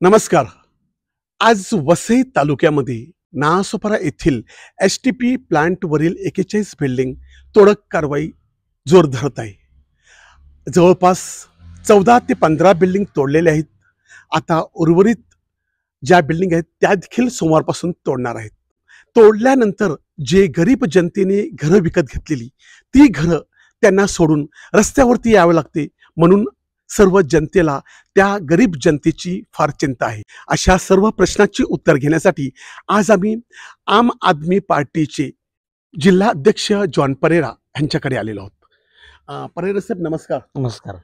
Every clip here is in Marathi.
नमस्कार. आज वसई तालुक्यामध्ये नालासोपारा येथील एस-टी-पी प्लांटवरील 41 बिल्डिंग तोडक कारवाई जोर धरत आहे. जवळपास 14 ते 15 बिल्डिंग तोडलेले आहेत. आता उर्वरित ज्या बिल्डिंग आहेत त्या देखील सोमवारपासून तोडणार आहेत. तोडल्यानंतर जे गरीब जनतेने घरं विकत घेतलेली ती घरं त्यांना सोडून रस्त्यावरती यावं लागते, म्हणून सर्व जनतेला त्या गरीब जनतेची फार चिंता आहे. अशा सर्व प्रश्नांची उत्तर घेण्यासाठी आज आम्ही आम आदमी पार्टीचे जिल्हा अध्यक्ष जॉन परेरा यांच्याकडे आलेलो आहोत. परेरा साहेब नमस्कार. नमस्कार.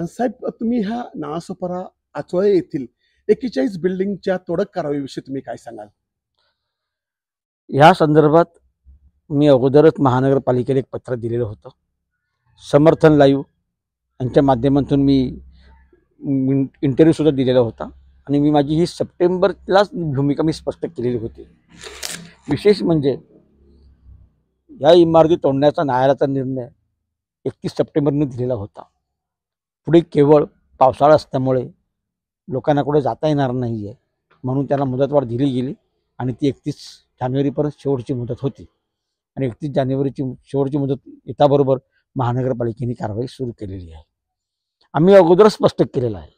साहेब, तुम्ही ह्या नालासोपारा आचोळे येथील 41 बिल्डिंगच्या तोडक कारवाईविषयी तुम्ही काय सांगाल? या संदर्भात मी अगोदरच महानगरपालिकेला एक पत्र दिलेलं होतं. समर्थन लाईव्ह यांच्या माध्यमातून मी इंटरव्ह्यूसुद्धा दिलेला होता आणि मी माझी ही सप्टेंबरलाच भूमिका मी स्पष्ट केलेली होती. विशेष म्हणजे या इमारती तोडण्याचा न्यायालयाचा निर्णय 31 सप्टेंबरने दिलेला होता. पुढे केवळ पावसाळा असल्यामुळे लोकांना कुठे जाता येणार नाही आहे, म्हणून त्यांना मुदतवाढ दिली गेली आणि ती 31 जानेवारीपर्यंत शेवटची मुदत होती आणि 31 जानेवारीची शेवटची मुदत येताबरोबर महानगरपालिकेने कारवाई सुरू केलेली आहे. आम्ही अगोदर स्पष्ट केलेलं आहे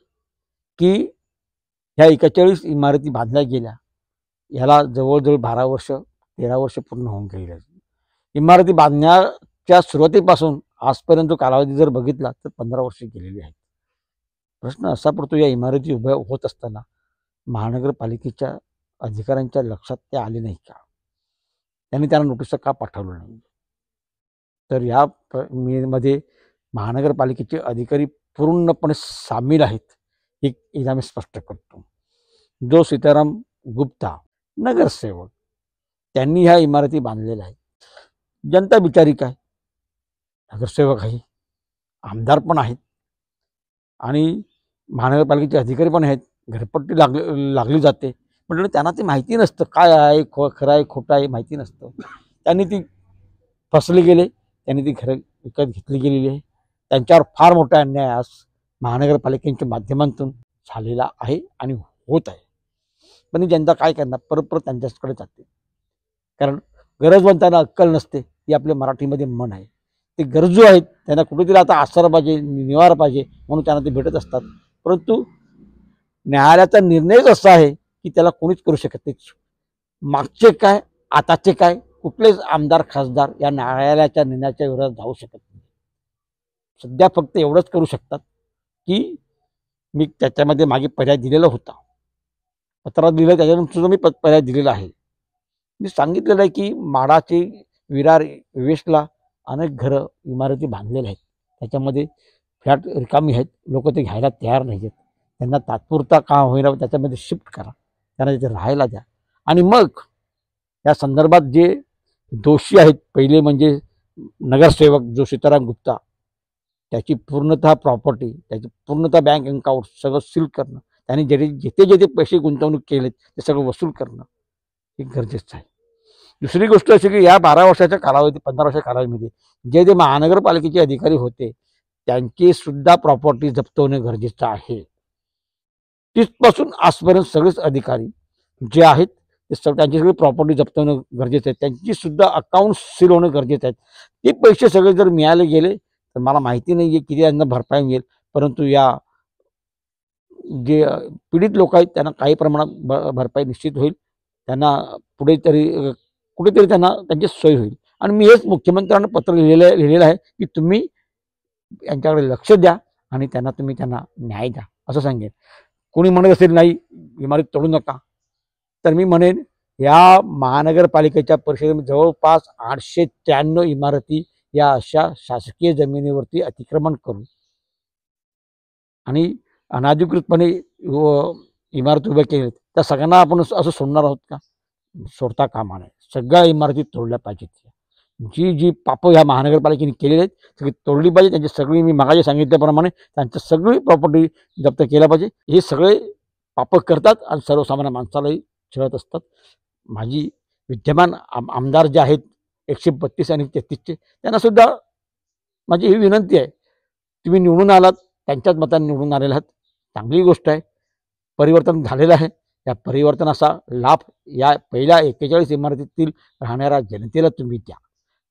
की ह्या 41 इमारती बांधल्या गेल्या, ह्याला जवळजवळ 12 वर्ष 13 वर्ष पूर्ण होऊन गेलेली. इमारती बांधण्याच्या सुरुवातीपासून आजपर्यंत कालावधी जर बघितला तर 15 वर्षे गेलेली आहेत. प्रश्न असा पडतो, या इमारती उभ्या होत असताना महानगरपालिकेच्या अधिकाऱ्यांच्या लक्षात ते आले नाही का? त्यांनी त्यांना नोटीस का पाठवलं नाही? तर या मध्ये महानगरपालिकेचे अधिकारी पूर्णपणे सामील आहेत, हे एकदा मी स्पष्ट करतो. जो सीताराम गुप्ता नगरसेवक त्यांनी ह्या इमारती बांधलेल्या आहेत. जनता बिचारी काय, नगरसेवक आहे, आमदार पण आहेत आणि महानगरपालिकेचे अधिकारी पण आहेत. घरपट्टी लागली जाते म्हटलं त्यांना ते माहिती नसतं काय आहे, खरं आहे खोटं आहे माहिती नसतं. त्यांनी ती फसले गेले, त्यांनी ती घरं विकत घेतली गेलेली आहे. त्यांच्यावर फार मोठा अन्याय आज महानगरपालिकेच्या माध्यमातून झालेला आहे आणि होत आहे. पण जनता काय करणार, परत त्यांच्याकडे जाते. कारण गरजवंतांना अक्कल नसते, ही आपल्या मराठीमध्ये म्हण आहे. ते गरजू आहेत, त्यांना कुठेतरी आता आसरा पाहिजे, निवारा पाहिजे, म्हणून त्यांना ते भेटत असतात. परंतु न्यायालयाचा निर्णयच असा आहे की त्याला कोणीच करू शकत नाही. मागचे काय आताचे काय, कुठलेच आमदार खासदार या न्यायालयाच्या निर्णयाच्या विरोधात जाऊ शकत नाही. सध्या फक्त एवढंच करू शकतात की मी त्याच्यामध्ये मागे पर्याय दिलेला होता, पत्रात दिलं, त्याच्यानंतर सुद्धा मी पर्याय दिलेला आहे. मी सांगितलेलं आहे की माडाचे विरार वेस्टला अनेक घरं इमारती बांधलेल्या आहेत, त्याच्यामध्ये फ्लॅट रिकामी आहेत, लोक ते घ्यायला तयार नाही आहेत. त्यांना तात्पुरता का होईना त्याच्यामध्ये शिफ्ट करा, त्यांना तिथे राहायला द्या. आणि मग या संदर्भात जे दोषी आहेत, पहिले म्हणजे नगरसेवक जो सीताराम गुप्ता, त्याची पूर्णतः प्रॉपर्टी, त्याची पूर्णतः बँक अकाउंट सगळं सील करणं, त्यांनी जेथे पैसे गुंतवणूक केलेत ते सगळं वसूल करणं हे गरजेचं आहे. दुसरी गोष्ट अशी की या 12 वर्षाच्या कालावधी 15 वर्षाच्या कालावधीमध्ये जे ते महानगरपालिकेचे अधिकारी होते त्यांची सुद्धा प्रॉपर्टी जप्त होणे गरजेचं आहे. तिथपासून आजपर्यंत सगळेच अधिकारी जे आहेत ते त्यांची सगळी प्रॉपर्टी जप्त होणं गरजेचं आहे. त्यांची सुद्धा अकाउंट सील होणं गरजेचं आहे. ते पैसे सगळे जर मिळाले गेले तर मला माहिती नाही आहे किती यांना भरपाई मिळेल, परंतु या जे पीडित लोक आहेत त्यांना काही प्रमाणात भरपाई निश्चित होईल. त्यांना कुठेतरी त्यांना त्यांची सोय होईल. आणि मी हेच मुख्यमंत्र्यांना पत्र लिहिलेलं आहे की तुम्ही यांच्याकडे लक्ष द्या आणि त्यांना न्याय द्या असं सांगेन. कोणी म्हणत असेल नाही इमारत तोडू नका, तर मी म्हणेन या महानगरपालिकेच्या परिषदेमध्ये जवळपास 893 इमारती या अशा शासकीय जमिनीवरती अतिक्रमण करून आणि अनाधिकृतपणे इमारती उभ्या केल्या, त्या सगळ्यांना आपण असं सोडणार आहोत का? सोडता कामा नये. सगळ्या इमारती तोडल्या पाहिजेत. जी पापं ह्या महानगरपालिकेने केलेली आहेत सगळी तोडली पाहिजे. त्यांची सगळी मी मागाशी सांगितल्याप्रमाणे त्यांची सगळी प्रॉपर्टी जप्त केल्या पाहिजे. हे सगळे पापं करतात आणि सर्वसामान्य माणसालाही छळत असतात. माझी विद्यमान आमदार जे आहेत 132 आणि 33चे, त्यांनासुद्धा माझी ही विनंती आहे, तुम्ही निवडून आलात, त्यांच्याच मताने निवडून आलेला आहात, चांगली गोष्ट आहे. परिवर्तन झालेलं आहे. या परिवर्तनाचा लाभ या पहिल्या 41 इमारतीतील राहणाऱ्या जनतेला तुम्ही द्या.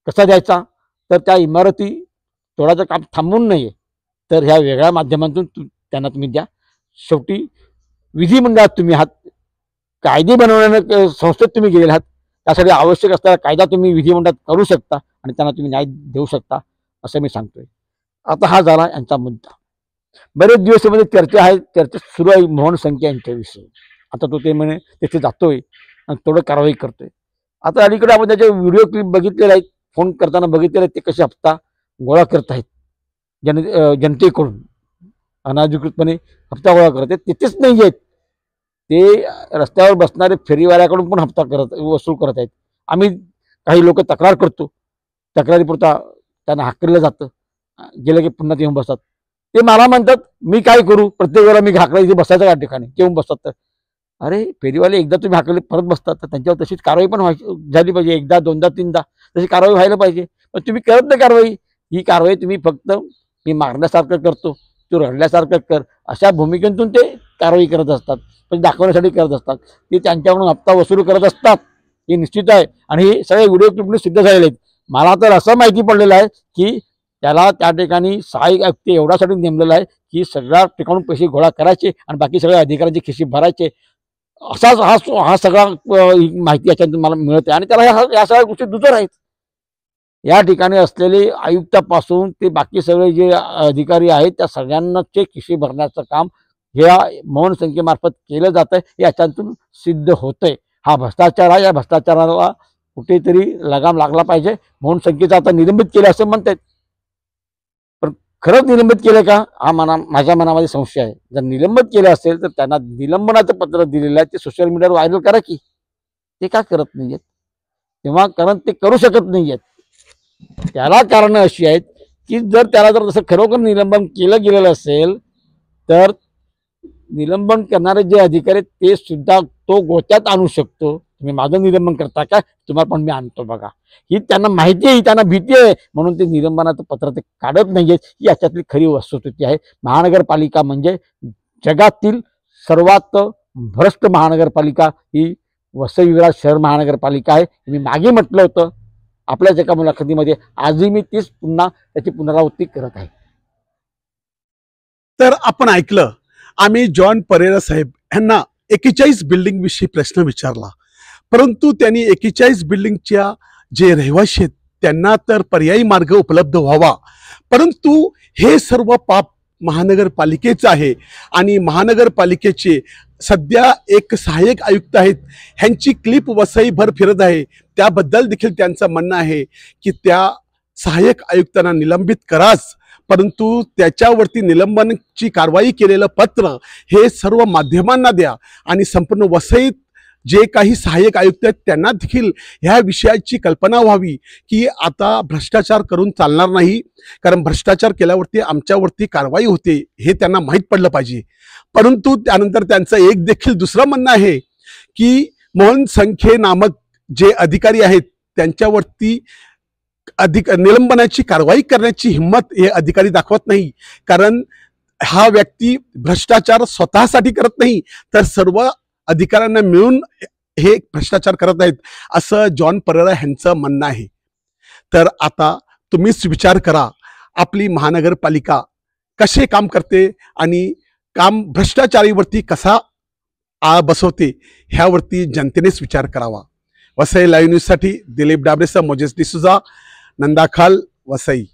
कसा द्यायचा? तर त्या इमारती तोडाचं काम थांबवून नाही तर ह्या वेगळ्या माध्यमातून त्यांना तुम्ही द्या. शेवटी विधिमंडळात तुम्ही आहात, कायदे बनवण्याच्या संस्थेत तुम्ही गेलेले आहात. त्यासाठी आवश्यक असलेला कायदा तुम्ही विधिमंडळात करू शकता आणि त्यांना तुम्ही न्याय देऊ शकता असं मी सांगतोय. आता हा झाला यांचा मुद्दा. बरेच दिवस मध्ये चर्चा सुरू आहे मोहन संख्या यांच्याविषयी. आता तो ते म्हणे तिथे जातोय आणि थोडं कारवाई करतोय. आता अलीकडे आपण त्याचे व्हिडिओ क्लिप बघितलेले आहेत, फोन करताना बघितलेले आहेत, ते कसे हप्ता गोळा करत आहेत जनतेकडून अनाधिकृतपणे हप्ता गोळा करत आहेत. तिथेच नाही आहेत, ते रस्त्यावर बसणारे फेरीवाल्याकडून पण हप्ता वसूल करत आहेत. आम्ही काही लोक तक्रार करतो, तक्रारीपुरता त्यांना हाकललं जातं, गेलं की पुन्हा येऊन बसतात. ते मला म्हणतात मी काय करू, प्रत्येक वेळेला मी हाकला इथे बसायचं या ठिकाणी येऊन बसतात. तर अरे फेरीवाले एकदा तुम्ही हाकले परत बसतात तर त्यांच्यावर तशीच कारवाई पण झाली पाहिजे. एकदा दोनदा तीनदा तशी कारवाई व्हायला पाहिजे. पण तुम्ही करत नाही कारवाई. ही कारवाई तुम्ही फक्त मी मारण्यासारखं करतो, तू रडल्यासारखं कर अशा भूमिकेतून ते कारवाई करत असतात, पण दाखवण्यासाठी करत असतात. ते त्यांच्याकडून हप्ता वसूल करत असतात हे निश्चित आहे. आणि हे सगळे व्हिडिओ क्लिपने सिद्ध झालेले आहेत. मला तर असं माहिती पडलेलं आहे की त्याला त्या ठिकाणी सहाय्यक आयुक्त एवढ्यासाठी नेमलेला आहे की सगळ्या ठिकाणून पैसे गोळा करायचे आणि बाकी सगळ्या अधिकाऱ्यांची खिशी भरायचे. असाच हा सगळा माहिती याच्यातून मला मिळते. आणि त्याला या सगळ्या गोष्टी दुजोर आहेत. या ठिकाणी असलेले आयुक्तापासून ते बाकी सगळे जे अधिकारी आहेत त्या सगळ्यांनाचे खिशी भरण्याचं काम या मोहन संख्येमार्फत केलं जातं हे याच्यातून सिद्ध होतंय. हा भ्रष्टाचार आहे. या भ्रष्टाचाराला कुठेतरी लगाम लागला पाहिजे. मोहन संख्येचं आता निलंबित केलं असं म्हणतात, पण खरंच निलंबित केलं का हा माझ्या मनामध्ये संशय आहे. जर निलंबित केलं असेल तर त्यांना निलंबनाचं पत्र दिलेलं आहे ते सोशल मीडियावर व्हायरल करा की. ते का करत नाहीयेत तेव्हा? कारण ते करू शकत नाहीयेत. त्याला कारणं अशी आहेत की जर त्याला जर तसं खरोखर निलंबन केलं गेलेलं असेल तर निलंबन करणारे जे अधिकारी ते सुद्धा तो गोत्यात आणू शकतो. तुम्ही माझं निलंबन करता का, तुम्हाला पण मी आणतो बघा. ही त्यांना माहिती आहे, त्यांना भीती आहे, म्हणून ते निलंबनाचं पत्र ते काढत नाहीयेत. ही याच्यातली खरी वस्तुस्थिती आहे. महानगरपालिका म्हणजे जगातील सर्वात भ्रष्ट महानगरपालिका ही वसई विरार शहर महानगरपालिका आहे. मी मागे म्हटलं होतं आपल्याच एका मुलाखतीमध्ये, आजही मी तीच पुन्हा त्याची पुनरावृत्ती करत आहे. तर आपण ऐकलं, आम्ही जॉन परेरा साहेब यांना 41 बिल्डिंग विषयी प्रश्न विचारला, परंतु त्यांनी 41 बिल्डिंगच्या जे रहिवाशी आहेत त्यांना तर पर्यायी मार्ग उपलब्ध व्हावा, परंतु हे सर्व पाप महानगरपालिकेचं आहे. आणि महानगरपालिकेचे सध्या एक सहाय्यक आयुक्त आहेत, ह्यांची क्लिप वसईभर फिरत आहे. त्याबद्दल देखील त्यांचं म्हणणं आहे की त्या सहाय्यक आयुक्तांना निलंबित कराच, परंतु त्याच्यावरती निलंबनाची कारवाई केलेलं पत्र हे सर्व माध्यमांना द्या आणि संपूर्ण वसईत जे काही सहाय्यक आयुक्त आहेत त्यांना देखील ह्या विषयाची कल्पना व्हावी की आता भ्रष्टाचार करून चालणार नाही, कारण भ्रष्टाचार केल्यावरती आमच्यावरती कारवाई होते हे त्यांना माहीत पडलं पाहिजे. परंतु त्यानंतर त्यांचं एक देखील दुसरं म्हणणं आहे की मोहन संखे नामक जे अधिकारी आहेत त्यांच्यावरती निलंबनाची कारवाई करण्याची हिंमत हे अधिकारी दाखवत नाही, कारण हा व्यक्ती भ्रष्टाचार स्वतःसाठी करत नाही तर सर्व अधिकाऱ्यांना मिळून हे भ्रष्टाचार करत आहेत असं जॉन परेरा यांचं म्हणणं आहे. तर आता तुम्हीच विचार करा, आपली महानगरपालिका कसे काम करते आणि काम भ्रष्टाचारीवरती कसा बसवते ह्यावरती जनतेनेच विचार करावा. वसई लाईव्ह न्यूजसाठी दिलीप डाबरेसह मोजेस डिसूजा, नंदाखाल, वसई.